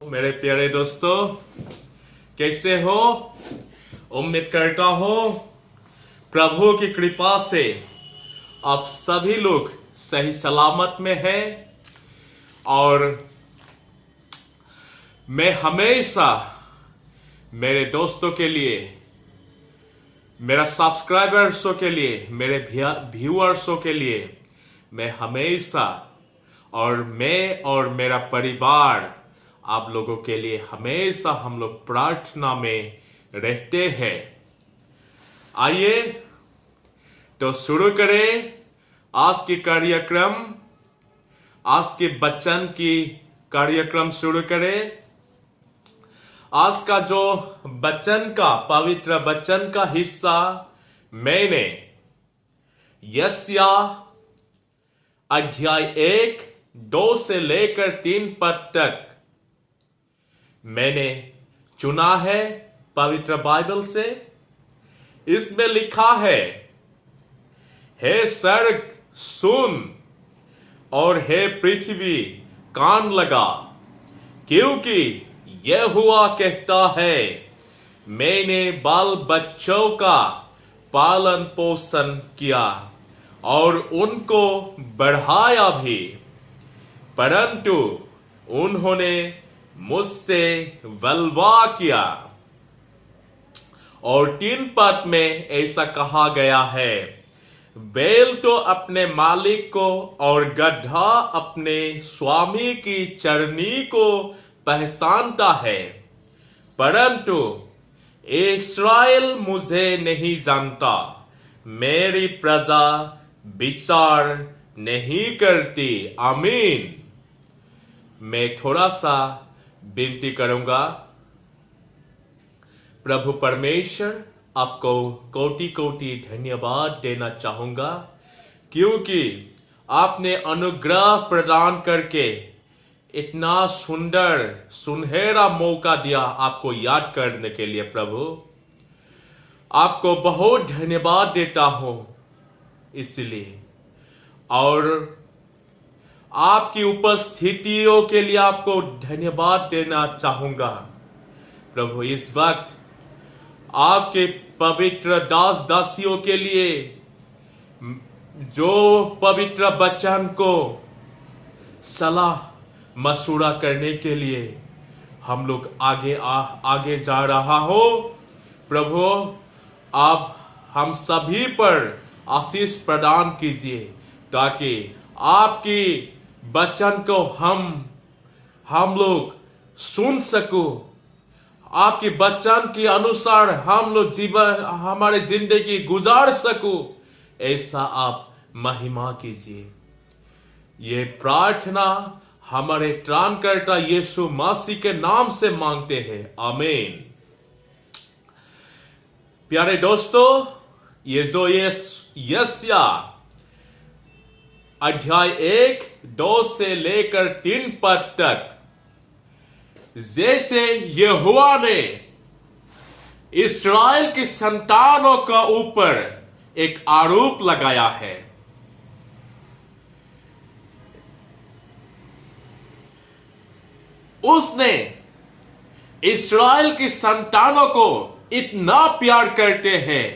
मेरे प्यारे दोस्तों, कैसे हो? उम्मीद करता हो प्रभु की कृपा से आप सभी लोग सही सलामत में हैं। और मैं हमेशा मेरे दोस्तों के लिए, मेरा सब्सक्राइबर्सों के लिए, मेरे व्यूअर्सों के लिए मैं हमेशा और मैं और मेरा परिवार आप लोगों के लिए हमेशा हम लोग प्रार्थना में रहते हैं। आइए तो शुरू करें आज की कार्यक्रम, आज के वचन की कार्यक्रम शुरू करें। आज का जो वचन का, पवित्र वचन का हिस्सा मैंने यशायाह अध्याय 1-2 से लेकर 3 पद तक मैंने चुना है पवित्र बाइबल से। इसमें लिखा है, हे स्वर्ग सुन और हे पृथ्वी कान लगा, क्योंकि यहोवा कहता है, मैंने बाल बच्चों का पालन पोषण किया और उनको बढ़ाया भी, परंतु उन्होंने मुझसे वलवा किया। और 3 पद में ऐसा कहा गया है, बैल तो अपने मालिक को और गधा अपने स्वामी की चरनी को पहचानता है, परंतु इस्राएल मुझे नहीं जानता, मेरी प्रजा विचार नहीं करती। आमीन। मैं थोड़ा सा विनती करूंगा। प्रभु परमेश्वर, आपको कोटि कोटि धन्यवाद देना चाहूंगा, क्योंकि आपने अनुग्रह प्रदान करके इतना सुंदर सुनहरा मौका दिया आपको याद करने के लिए। प्रभु आपको बहुत धन्यवाद देता हूं इसलिए, और आपकी उपस्थितियों के लिए आपको धन्यवाद देना चाहूंगा। प्रभु इस वक्त आपके पवित्र दास दासियों के लिए जो पवित्र वचन को सलाह मशूरा करने के लिए हम लोग आगे जा रहा हो, प्रभु आप हम सभी पर आशीष प्रदान कीजिए, ताकि आपकी वचन को हम लोग सुन सको, आपके वचन के अनुसार हम लोग जीवन हमारे जिंदगी गुजार सको, ऐसा आप महिमा कीजिए। ये प्रार्थना हमारे त्राणकर्ता यीशु मसीह के नाम से मांगते हैं। आमीन। प्यारे दोस्तों, ये जो यशायाह अध्याय 1-2 से लेकर 3 पद तक, जैसे यहोवा ने इस्राएल की संतानों का ऊपर एक आरोप लगाया है, उसने इस्राएल की संतानों को इतना प्यार करते हैं,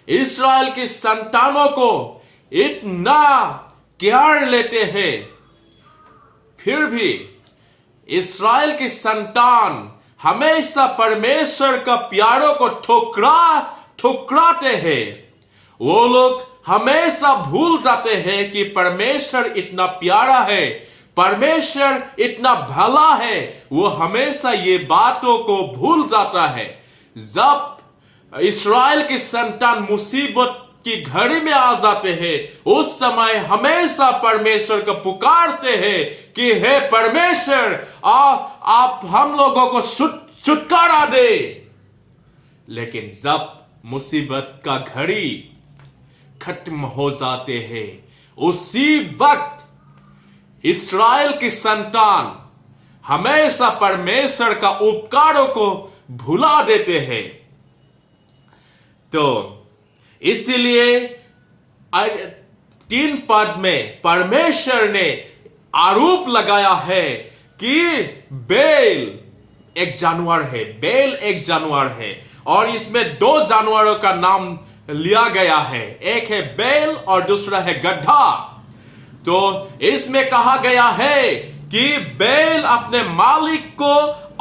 इस्राएल की संतानों को इतना केयर लेते हैं, फिर भी इस्राएल की संतान हमेशा परमेश्वर का प्यारों को ठुकराते हैं। वो लोग हमेशा भूल जाते हैं कि परमेश्वर इतना प्यारा है, परमेश्वर इतना भला है। वो हमेशा ये बातों को भूल जाता है। जब इस्राएल की संतान मुसीबत की घड़ी में आ जाते हैं, उस समय हमेशा परमेश्वर को पुकारते हैं कि हे परमेश्वर, आप हम लोगों को छुटकारा दे। लेकिन जब मुसीबत का घड़ी खत्म हो जाते हैं, उसी वक्त इस्राएल की संतान हमेशा परमेश्वर का उपकारों को भुला देते हैं। तो इसलिए 3 पद में परमेश्वर ने आरोप लगाया है कि बैल एक जानवर है, बैल एक जानवर है, और इसमें दो जानवरों का नाम लिया गया है, एक है बैल और दूसरा है गधा। तो इसमें कहा गया है कि बैल अपने मालिक को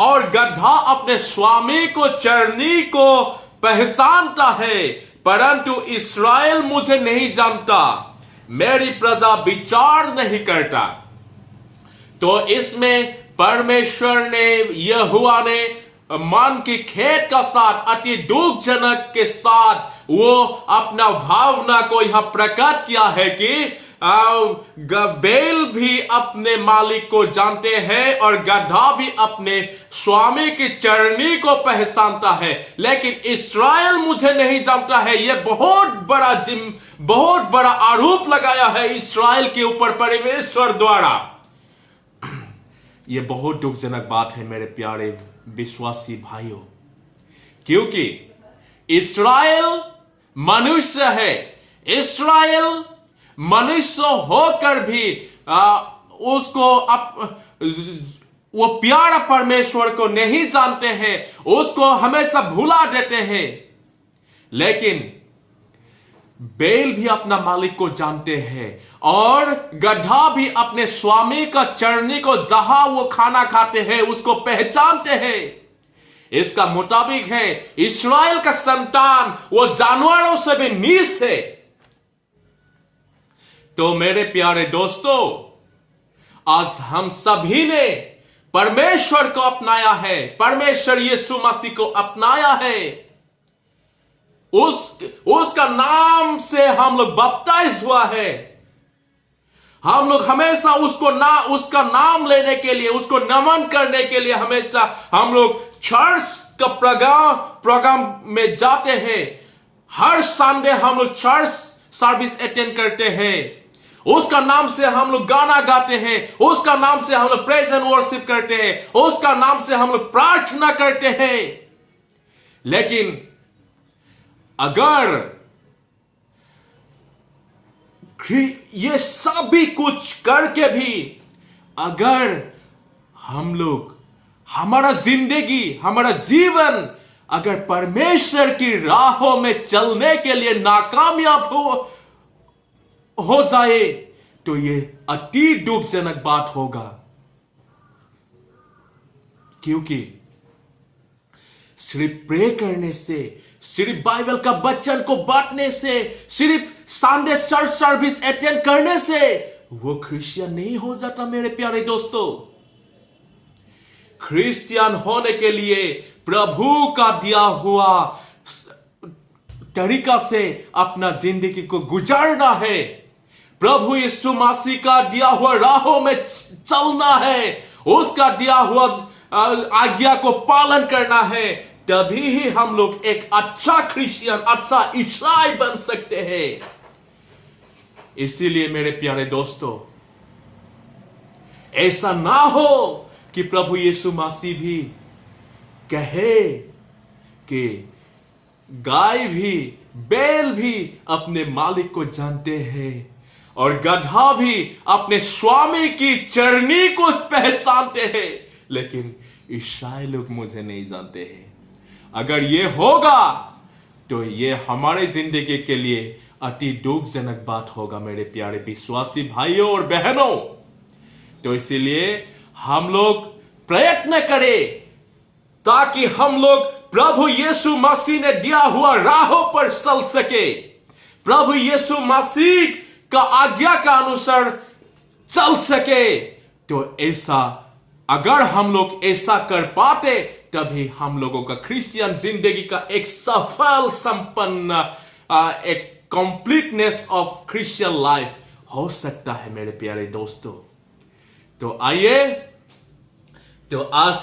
और गधा अपने स्वामी को, चरनी को पहचानता है, परंतु इस्राएल मुझे नहीं जानता, मेरी प्रजा विचार नहीं करता। तो इसमें परमेश्वर ने, यहोवा ने मन की खेद का साथ, अति दुखजनक के साथ वो अपना भावना को यहां प्रकट किया है कि बैल भी अपने मालिक को जानते हैं और गधा भी अपने स्वामी की चरनी को पहचानता है, लेकिन इस्राएल मुझे नहीं जानता है। यह बहुत बड़ा आरोप लगाया है इस्राएल के ऊपर परमेश्वर द्वारा। यह बहुत दुखजनक बात है मेरे प्यारे विश्वासी भाइयों, क्योंकि इस्राएल मनुष्य है। इस्राएल मनुष्य होकर भी वो प्यारा परमेश्वर को नहीं जानते हैं, उसको हमेशा भुला देते हैं। लेकिन बैल भी अपना मालिक को जानते हैं और गधा भी अपने स्वामी का चरनी को, जहां वो खाना खाते हैं, उसको पहचानते हैं। इसका मुताबिक है इस्राएल का संतान वो जानवरों से भी नीच है। तो मेरे प्यारे दोस्तों, आज हम सभी ने परमेश्वर को अपनाया है, परमेश्वर यीशु मसीह को अपनाया है। उसका नाम से हम लोग बपतिस्म हुआ है। हम लोग हमेशा उसका नाम लेने के लिए, उसको नमन करने के लिए हमेशा हम लोग चर्च का प्रोग्राम में जाते हैं। हर संडे हम लोग चर्च सर्विस अटेंड करते हैं। उसका नाम से हम लोग गाना गाते हैं, उसका नाम से हम लोग प्रेज एंड वर्शिप करते हैं, उसका नाम से हम लोग प्रार्थना करते हैं। लेकिन अगर ये सभी कुछ करके भी अगर हम लोग, हमारा जिंदगी, हमारा जीवन अगर परमेश्वर की राहों में चलने के लिए नाकामयाब हो जाए, तो ये अति दुखजनक बात होगा। क्योंकि सिर्फ प्रे करने से, सिर्फ बाइबल का वचन को बांटने से, सिर्फ संडे चर्च सर्विस अटेंड करने से वो क्रिश्चियन नहीं हो जाता मेरे प्यारे दोस्तों। क्रिश्चियन होने के लिए प्रभु का दिया हुआ तरीका से अपना जिंदगी को गुजारना है। प्रभु यीशु मसीह का दिया हुआ राहों में चलना है, उसका दिया हुआ आज्ञा को पालन करना है। तभी ही हम लोग एक अच्छा क्रिश्चियन, अच्छा ईसाई बन सकते हैं। इसीलिए मेरे प्यारे दोस्तों, ऐसा ना हो कि प्रभु यीशु मसीह भी कहे कि गाय भी, बैल भी अपने मालिक को जानते हैं और गधा भी अपने स्वामी की चरनी को पहचानते हैं, लेकिन ईसाई लोग मुझे नहीं जानते हैं। अगर ये होगा तो ये हमारे जिंदगी के लिए अति दुखजनक बात होगा मेरे प्यारे विश्वासी भाइयों और बहनों। तो इसीलिए हम लोग प्रयत्न करें ताकि हम लोग प्रभु यीशु मसीह ने दिया हुआ राहों पर चल सके, प्रभु यीशु मसीह का आज्ञा का अनुसार चल सके। तो ऐसा अगर हम लोग ऐसा कर पाते, तभी हम लोगों का क्रिश्चियन जिंदगी का एक सफल, संपन्न, एक कंप्लीटनेस ऑफ क्रिश्चियन लाइफ हो सकता है मेरे प्यारे दोस्तों। तो आइए, तो आज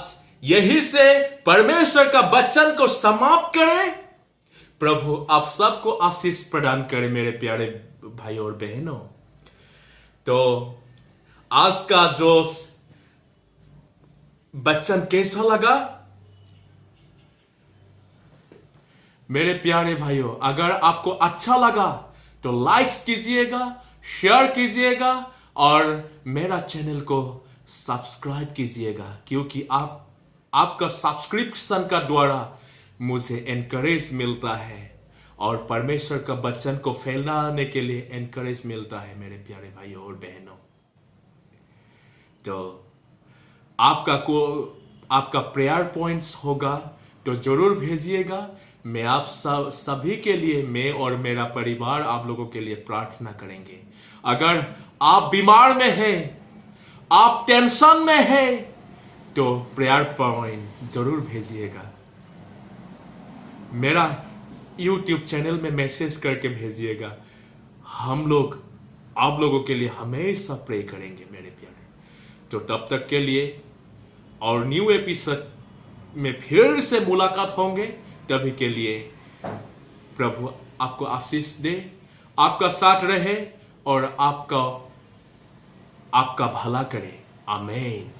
यही से परमेश्वर का वचन को समाप्त करें। प्रभु आप सबको आशीष प्रदान करें मेरे प्यारे भाई और बहनों। तो आज का जो वचन कैसा लगा मेरे प्यारे भाइयों? अगर आपको अच्छा लगा तो लाइक्स कीजिएगा, शेयर कीजिएगा और मेरा चैनल को सब्सक्राइब कीजिएगा, क्योंकि आप आपका सब्सक्रिप्शन का द्वारा मुझे एनकरेज मिलता है और परमेश्वर का वचन को फैलाने के लिए एनकरेज मिलता है मेरे प्यारे भाइयों और बहनों। तो आपका प्रेयर पॉइंट्स होगा तो जरूर भेजिएगा। मैं आप सभी के लिए, मैं और मेरा परिवार आप लोगों के लिए प्रार्थना करेंगे। अगर आप बीमार में हैं, आप टेंशन में हैं, तो प्रेयर पॉइंट जरूर भेजिएगा। मेरा YouTube चैनल में मैसेज करके भेजिएगा। हम लोग आप लोगों के लिए हमेशा प्रे करेंगे मेरे प्यारे। तो तब तक के लिए और न्यू एपिसोड में फिर से मुलाकात होंगे। तभी के लिए प्रभु आपको आशीष दे, आपका साथ रहे और आपका भला करे। आमीन।